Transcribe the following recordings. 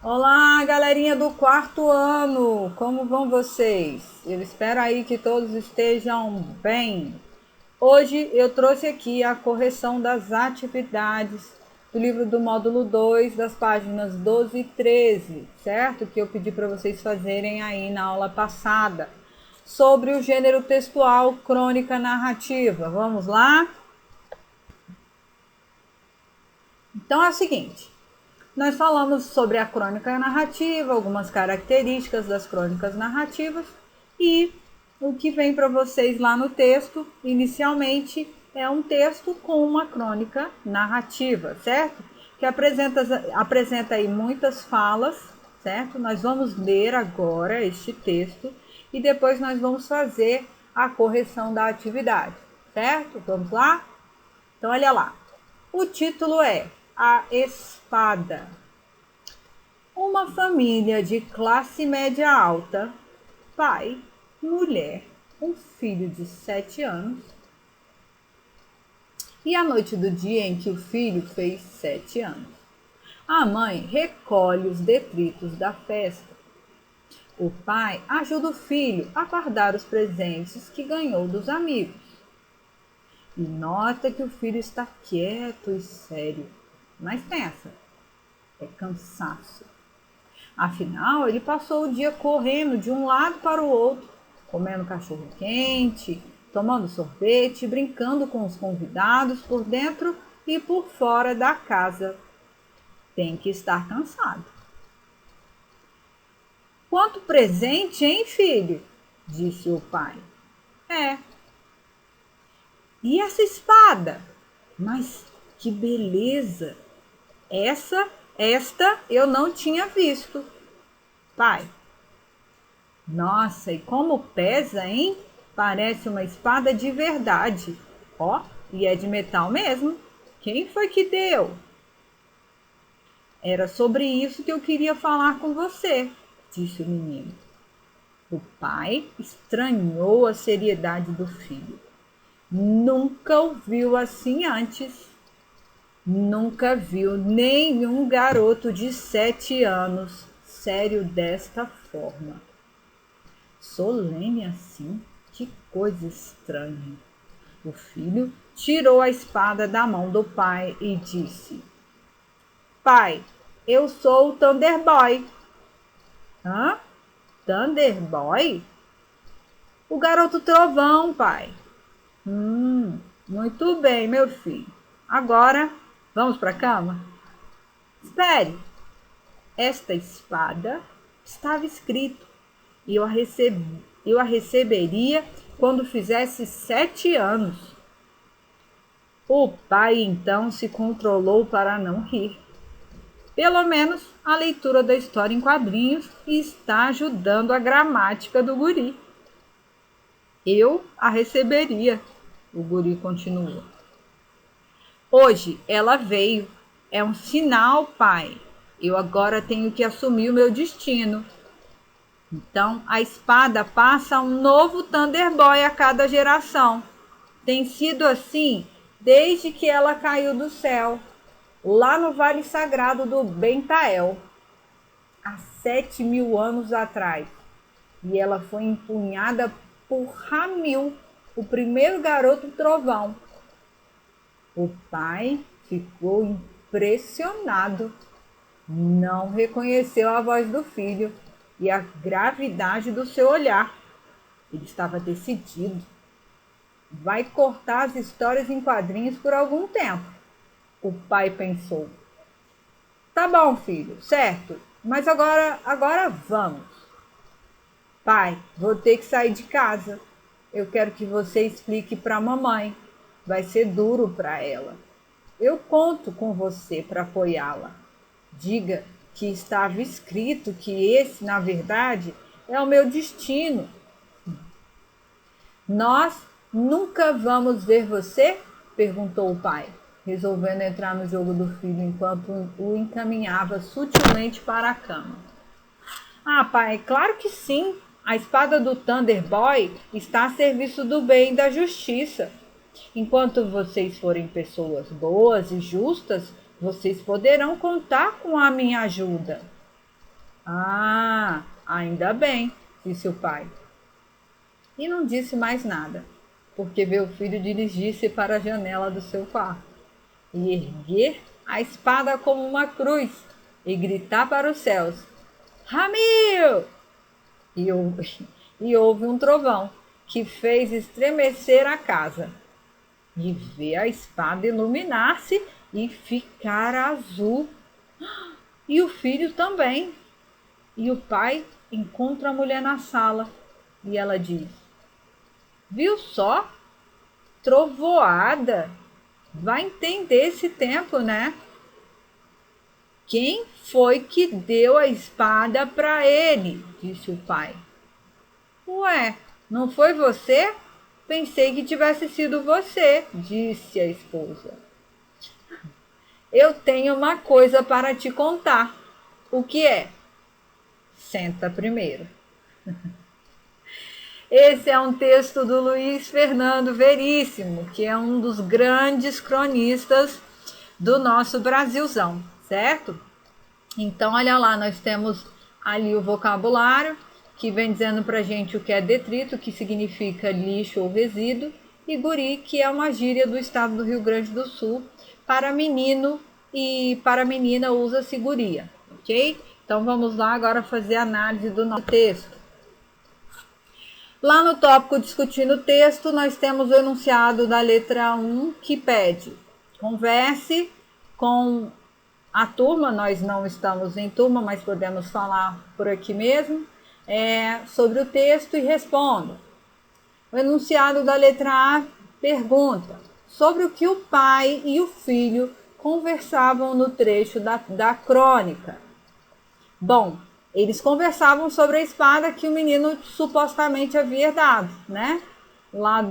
Olá, galerinha do quarto ano! Como vão vocês? Eu espero aí que todos estejam bem. Hoje eu trouxe aqui a correção das atividades do livro do módulo 2, das páginas 12 e 13, certo? Que eu pedi para vocês fazerem aí na aula passada, sobre o gênero textual crônica narrativa. Vamos lá? Então é o seguinte. Nós falamos sobre a crônica narrativa, algumas características das crônicas narrativas e o que vem para vocês lá no texto, inicialmente, é um texto com uma crônica narrativa, certo? Que apresenta aí muitas falas, certo? Nós vamos ler agora este texto e depois nós vamos fazer a correção da atividade, certo? Vamos lá? Então, olha lá. O título é A Espada. Uma família de classe média alta, pai, mulher, um filho de 7 anos. E a noite do dia em que o filho fez 7 anos, a mãe recolhe os detritos da festa. O pai ajuda o filho a guardar os presentes que ganhou dos amigos. E nota que o filho está quieto e sério, mas pensa, é cansaço. Afinal, ele passou o dia correndo de um lado para o outro, comendo cachorro quente, tomando sorvete, brincando com os convidados por dentro e por fora da casa. Tem que estar cansado. Quanto presente, hein, filho? Disse o pai. É. E essa espada? Mas que beleza! Esta eu não tinha visto. Pai, nossa, e como pesa, hein? Parece uma espada de verdade. Ó, e é de metal mesmo. Quem foi que deu? Era sobre isso que eu queria falar com você, disse o menino. O pai estranhou a seriedade do filho. Nunca o viu assim antes. Nunca viu nenhum garoto de 7 anos sério desta forma. Solene assim? Que coisa estranha. O filho tirou a espada da mão do pai e disse: Pai, eu sou o Thunderboy. Hã? Thunderboy? O garoto trovão, pai. Muito bem, meu filho. Agora, vamos para a cama? Espere. Esta espada estava escrito e eu a receberia quando fizesse 7 anos. O pai então se controlou para não rir. Pelo menos a leitura da história em quadrinhos está ajudando a gramática do guri. Eu a receberia, o guri continuou. Hoje ela veio. É um sinal, pai. Eu agora tenho que assumir o meu destino. Então, a espada passa um novo Thunderboy a cada geração. Tem sido assim desde que ela caiu do céu, lá no Vale Sagrado do Bentael, há 7.000 anos atrás. E ela foi empunhada por Ramil, o primeiro garoto trovão. O pai ficou impressionado. Não reconheceu a voz do filho e a gravidade do seu olhar. Ele estava decidido. Vai cortar as histórias em quadrinhos por algum tempo, o pai pensou. Tá bom, filho, certo, mas agora vamos. Pai, vou ter que sair de casa. Eu quero que você explique para a mamãe. Vai ser duro para ela. Eu conto com você para apoiá-la. Diga que estava escrito que esse, na verdade, é o meu destino. Nós nunca vamos ver você? Perguntou o pai, resolvendo entrar no jogo do filho enquanto o encaminhava sutilmente para a cama. Ah, pai, claro que sim. A espada do Thunderboy está a serviço do bem e da justiça. Enquanto vocês forem pessoas boas e justas, vocês poderão contar com a minha ajuda. Ah, ainda bem, disse o pai. E não disse mais nada, porque viu o filho dirigir-se para a janela do seu quarto e erguer a espada como uma cruz e gritar para os céus: Ramil! E houve, e houve um trovão que fez estremecer a casa e ver a espada iluminar-se e ficar azul. E o filho também. E o pai encontra a mulher na sala e ela diz: Viu só? Trovoada. Vai entender esse tempo, né? Quem foi que deu a espada para ele? Disse o pai. Ué, não foi você? Pensei que tivesse sido você, disse a esposa. Eu tenho uma coisa para te contar. O que é? Senta primeiro. Esse é um texto do Luiz Fernando Veríssimo, que é um dos grandes cronistas do nosso Brasilzão, certo? Então, olha lá, nós temos ali o vocabulário, que vem dizendo pra gente o que é detrito, que significa lixo ou resíduo, e guri, que é uma gíria do estado do Rio Grande do Sul. Para menino e para menina usa-se guria, ok? Então, vamos lá agora fazer a análise do nosso texto. Lá no tópico discutindo o texto, nós temos o enunciado da letra 1 que pede: converse com a turma, nós não estamos em turma, mas podemos falar por aqui mesmo, sobre o texto e responda. O enunciado da letra A pergunta sobre o que o pai e o filho conversavam no trecho da crônica. Bom, eles conversavam sobre a espada que o menino supostamente havia dado, né? Lá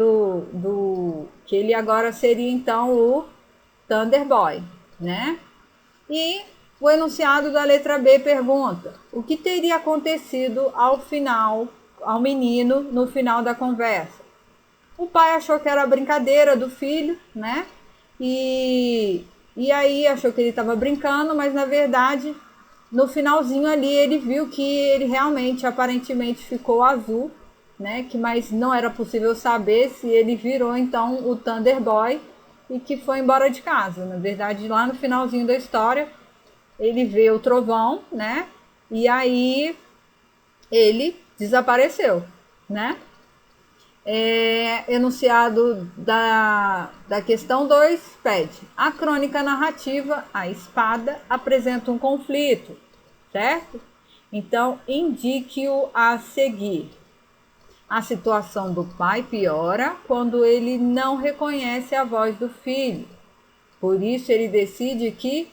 que ele agora seria então o Thunder Boy, né? E o enunciado da letra B pergunta: o que teria acontecido ao menino no final da conversa? O pai achou que era brincadeira do filho, né? E aí achou que ele estava brincando, mas na verdade no finalzinho ali ele viu que ele realmente aparentemente ficou azul, né? Que mas não era possível saber se ele virou então o Thunder Boy e que foi embora de casa. Na verdade, lá no finalzinho da história, ele vê o trovão, né? E aí ele desapareceu, né? Enunciado da questão 2 pede: a crônica narrativa, a espada, apresenta um conflito, certo? Então, indique-o a seguir. A situação do pai piora quando ele não reconhece a voz do filho. Por isso, ele decide que.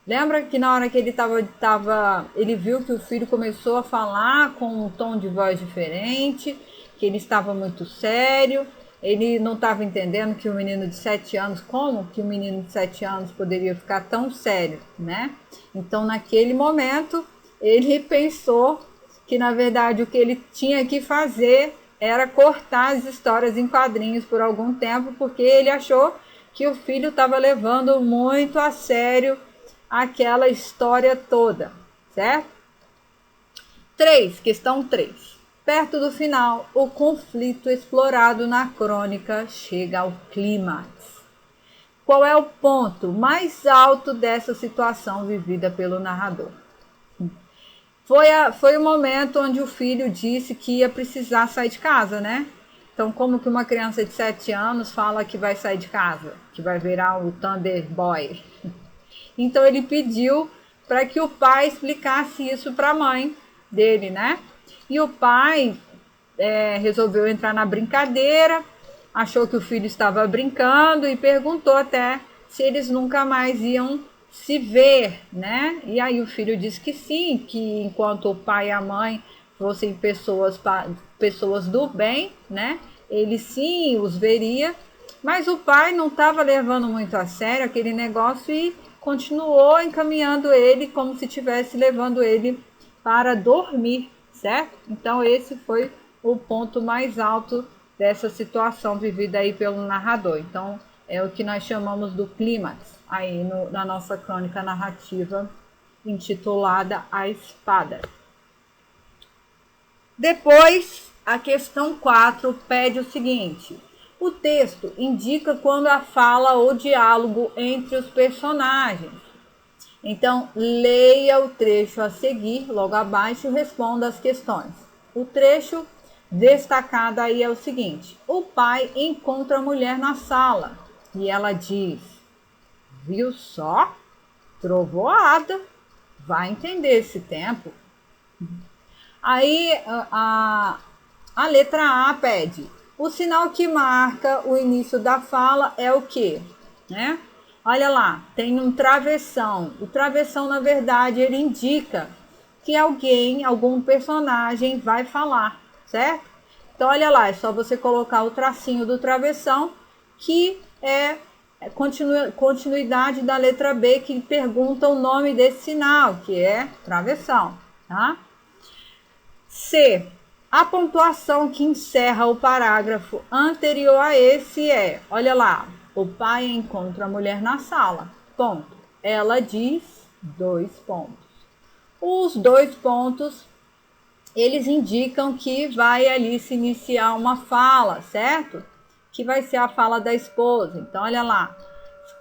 Lembra que na hora que ele viu que o filho começou a falar com um tom de voz diferente, que ele estava muito sério, ele não estava entendendo que o menino de 7 anos, como que o menino de 7 anos poderia ficar tão sério, né? Então, naquele momento, ele pensou que, na verdade, o que ele tinha que fazer era cortar as histórias em quadrinhos por algum tempo, porque ele achou que o filho estava levando muito a sério aquela história toda, certo? 3, questão 3. Perto do final, o conflito explorado na crônica chega ao clímax. Qual é o ponto mais alto dessa situação vivida pelo narrador? Foi o momento onde o filho disse que ia precisar sair de casa, né? Então, como que uma criança de 7 anos fala que vai sair de casa? Que vai virar o Thunder Boy? Então ele pediu para que o pai explicasse isso para a mãe dele, né? E o pai resolveu entrar na brincadeira, achou que o filho estava brincando e perguntou até se eles nunca mais iam se ver, né? E aí o filho disse que sim, que enquanto o pai e a mãe fossem pessoas do bem, né? Ele sim os veria, mas o pai não estava levando muito a sério aquele negócio e continuou encaminhando ele como se estivesse levando ele para dormir, certo? Então esse foi o ponto mais alto dessa situação vivida aí pelo narrador. Então é o que nós chamamos do clímax aí na nossa crônica narrativa intitulada A Espada. Depois, a questão 4 pede o seguinte: o texto indica quando há fala ou diálogo entre os personagens. Então, leia o trecho a seguir, logo abaixo, e responda as questões. O trecho destacado aí é o seguinte: o pai encontra a mulher na sala e ela diz: viu só? Trovoada. Vai entender esse tempo. Aí a letra A pede: o sinal que marca o início da fala é o quê? Né? Olha lá, tem um travessão. O travessão, na verdade, ele indica que algum personagem vai falar, certo? Então, olha lá, é só você colocar o tracinho do travessão, que é continuidade da letra B, que pergunta o nome desse sinal, que é travessão, tá? C. A pontuação que encerra o parágrafo anterior a esse é, olha lá, o pai encontra a mulher na sala, ponto. Ela diz, 2 pontos. Os 2 pontos, eles indicam que vai ali se iniciar uma fala, certo? Que vai ser a fala da esposa. Então, olha lá,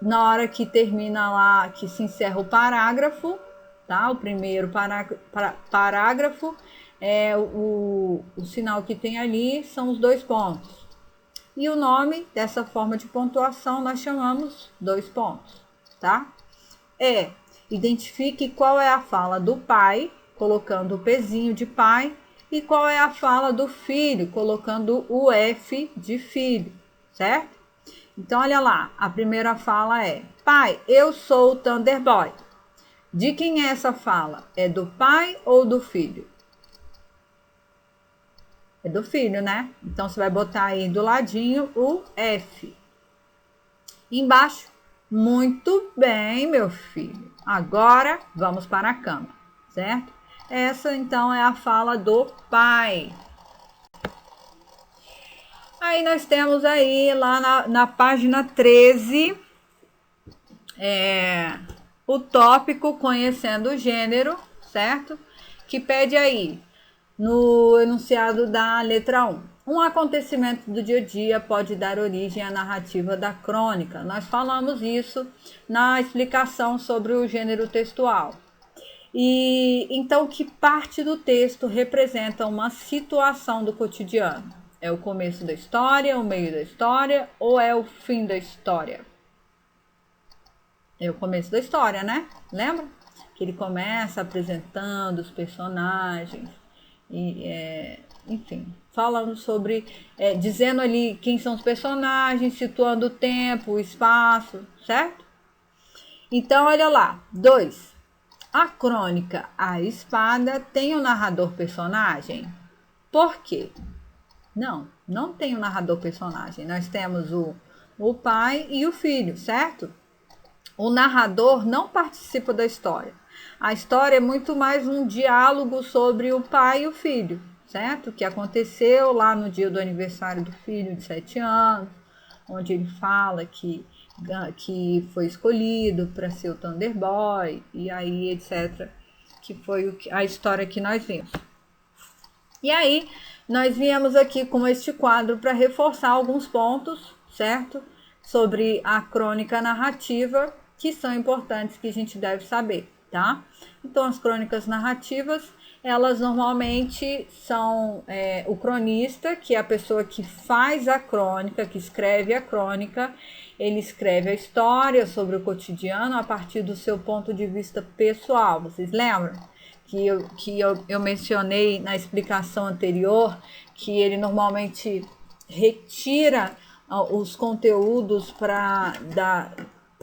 na hora que termina lá, que se encerra o parágrafo, tá? O primeiro parágrafo, o sinal que tem ali são os 2 pontos. E o nome dessa forma de pontuação nós chamamos 2 pontos, tá? Identifique qual é a fala do pai, colocando o pezinho de pai, e qual é a fala do filho, colocando o F de filho, certo? Então, olha lá, a primeira fala é: pai, eu sou o Thunderboy. De quem é essa fala? É do pai ou do filho? É do filho, né? Então, você vai botar aí do ladinho o F. Embaixo, muito bem, meu filho. Agora, vamos para a cama, certo? Essa, então, é a fala do pai. Aí, nós temos aí, lá na página 13, o tópico Conhecendo o Gênero, certo? Que pede aí, no enunciado da letra 1. Um acontecimento do dia a dia pode dar origem à narrativa da crônica. Nós falamos isso na explicação sobre o gênero textual. E então, que parte do texto representa uma situação do cotidiano? É o começo da história, o meio da história ou é o fim da história? É o começo da história, né? Lembra? Que ele começa apresentando os personagens e, enfim, falando sobre, dizendo ali quem são os personagens, situando o tempo, o espaço, certo? Então, olha lá. 2. A crônica A Espada tem o narrador personagem? Por quê? Não tem o narrador personagem. Nós temos o pai e o filho, certo? O narrador não participa da história. A história é muito mais um diálogo sobre o pai e o filho, certo? Que aconteceu lá no dia do aniversário do filho de 7 anos, onde ele fala que foi escolhido para ser o Thunderboy, e aí, etc. Que foi a história que nós vimos. E aí, nós viemos aqui com este quadro para reforçar alguns pontos, certo? Sobre a crônica narrativa, que são importantes, que a gente deve saber, tá? Então, as crônicas narrativas, elas normalmente são o cronista, que é a pessoa que faz a crônica, que escreve a crônica, ele escreve a história sobre o cotidiano a partir do seu ponto de vista pessoal. Vocês lembram? Que eu mencionei na explicação anterior, que ele normalmente retira os conteúdos para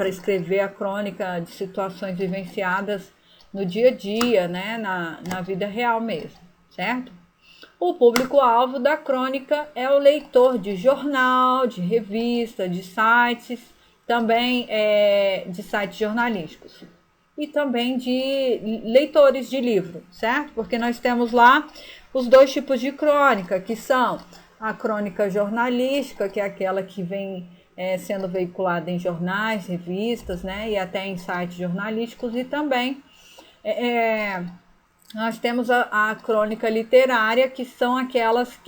escrever a crônica de situações vivenciadas no dia a dia, né, na vida real mesmo, certo? O público-alvo da crônica é o leitor de jornal, de revista, de sites, também de sites jornalísticos. E também de leitores de livro, certo? Porque nós temos lá os 2 tipos de crônica, que são a crônica jornalística, que é aquela que vem sendo veiculada em jornais, revistas, né? E até em sites jornalísticos, e também Nós temos a crônica literária, que são aquelas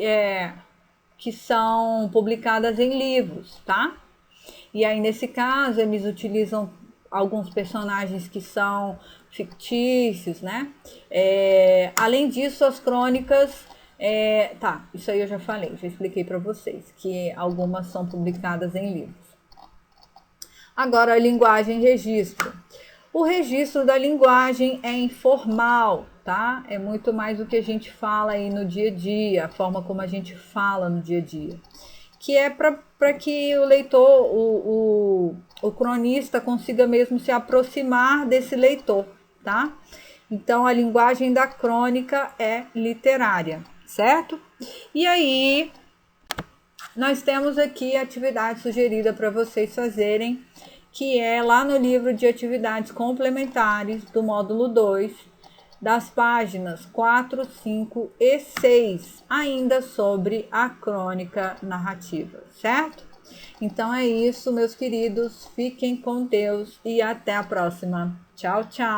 que são publicadas em livros, tá? E aí, nesse caso, eles utilizam alguns personagens que são fictícios, né? Além disso, as crônicas... isso aí eu já falei, já expliquei para vocês, que algumas são publicadas em livros. Agora, a linguagem e registro. O registro da linguagem é informal, tá? É muito mais do que a gente fala aí no dia a dia, a forma como a gente fala no dia a dia. Que é para que o leitor, o cronista, consiga mesmo se aproximar desse leitor, tá? Então, a linguagem da crônica é literária, certo? E aí, nós temos aqui a atividade sugerida para vocês fazerem, que é lá no livro de atividades complementares do módulo 2, das páginas 4, 5 e 6, ainda sobre a crônica narrativa, certo? Então é isso, meus queridos, fiquem com Deus e até a próxima. Tchau, tchau!